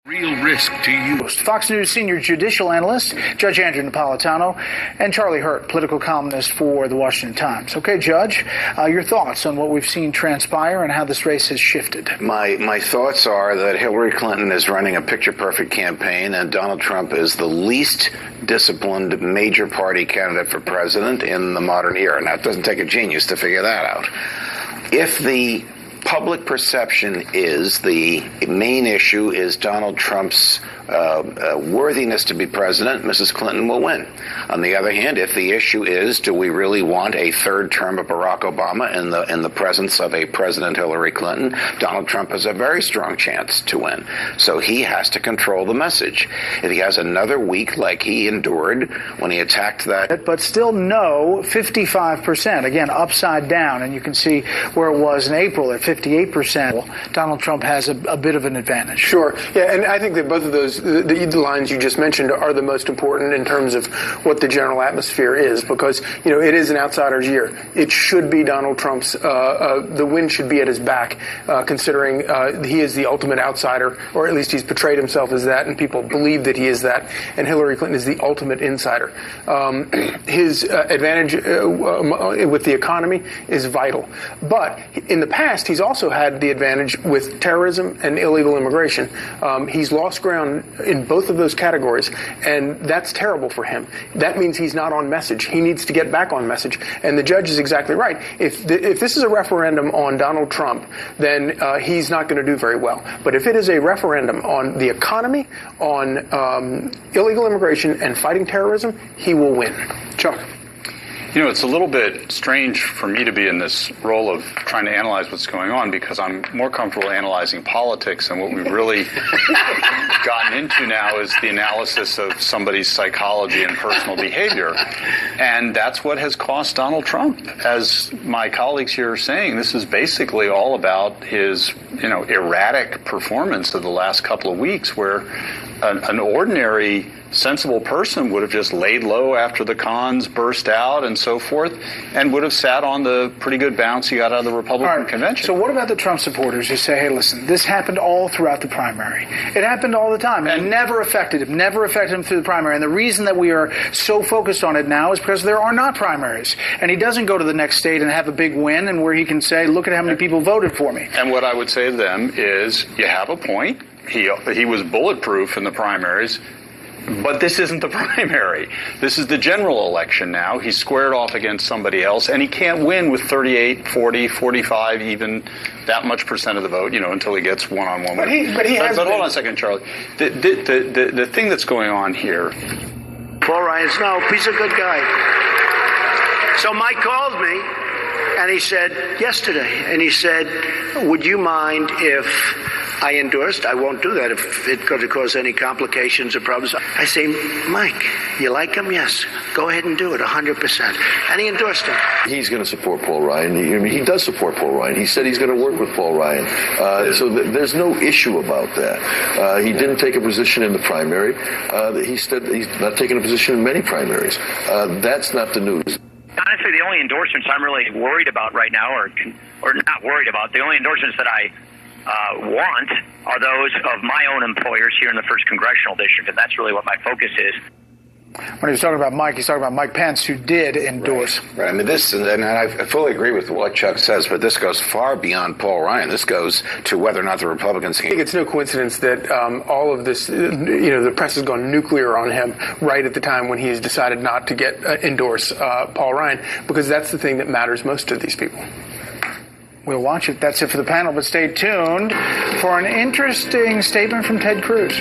Real risk to you. Fox News senior judicial analyst, Judge Andrew Napolitano, and Charlie Hurt, political columnist for The Washington Times. Okay, Judge, your thoughts on what we've seen transpire and how this race has shifted? My thoughts are that Hillary Clinton is running a picture-perfect campaign, and Donald Trump is the least disciplined major party candidate for president in the modern era. Now, it doesn't take a genius to figure that out. If the public perception is the main issue is Donald Trump's worthiness to be president, Mrs. Clinton will win. On the other hand, if the issue is, do we really want a third term of Barack Obama in the presence of a President Hillary Clinton, Donald Trump has a very strong chance to win. So he has to control the message. If he has another week like he endured when he attacked that. But still no, 55%, again, upside down. And you can see where it was in April at 58%. Donald Trump has a bit of an advantage. Sure. Yeah, and I think that both of those, the lines you just mentioned, are the most important in terms of what the general atmosphere is, because, you know, it is an outsider's year. It should be Donald Trump's, the wind should be at his back, considering he is the ultimate outsider, or at least he's portrayed himself as that, and people believe that he is that, and Hillary Clinton is the ultimate insider. His advantage with the economy is vital. But in the past, he's also had the advantage with terrorism and illegal immigration. He's lost ground in both of those categories, and that's terrible for him. That means he's not on message. He needs to get back on message. And the judge is exactly right. If this is a referendum on Donald Trump, then he's not going to do very well. But if it is a referendum on the economy, on illegal immigration, and fighting terrorism, he will win. Chuck. You know, it's a little bit strange for me to be in this role of trying to analyze what's going on, because I'm more comfortable analyzing politics, and what we've really gotten into now is the analysis of somebody's psychology and personal behavior. And that's what has cost Donald Trump. As my colleagues here are saying, this is basically all about his, erratic performance of the last couple of weeks, where an ordinary sensible person would have just laid low after the cons burst out and so forth, and would have sat on the pretty good bounce he got out of the Republican convention. So what about the Trump supporters who say, hey, listen, this happened all throughout the primary. It happened all the time. And it never affected him through the primary. And the reason that we are so focused on it now is because there are not primaries. And he doesn't go to the next state and have a big win, and where he can say, look at how many people voted for me. And what I would say to them is, you have a point. He was bulletproof in the primaries. But this isn't the primary. This is the general election now. He's squared off against somebody else, and he can't win with 38, 40, 45, even that much percent of the vote, until he gets one-on-one. But hold on a second, Charlie. The thing that's going on here. Paul Ryan's he's a good guy. So Mike called me, and he said yesterday, would you mind if I endorsed? I won't do that if it could cause any complications or problems. I say, Mike, you like him? Yes. Go ahead and do it, 100%. And he endorsed him. He's going to support Paul Ryan. He does support Paul Ryan. He said he's going to work with Paul Ryan. So there's no issue about that. He didn't take a position in the primary. He said he's not taking a position in many primaries. That's not the news. Honestly, the only endorsements I'm really worried about right now, or not worried about, the only endorsements that I want are those of my own employers here in the 1st Congressional District, and that's really what my focus is. When he was talking about Mike, he's talking about Mike Pence, who did endorse. Right. I mean, and I fully agree with what Chuck says, but this goes far beyond Paul Ryan. This goes to whether or not the Republicans can. I think it's no coincidence that all of this, the press has gone nuclear on him right at the time when he's decided not to endorse Paul Ryan, because that's the thing that matters most to these people. We'll watch it. That's it for the panel, but stay tuned for an interesting statement from Ted Cruz.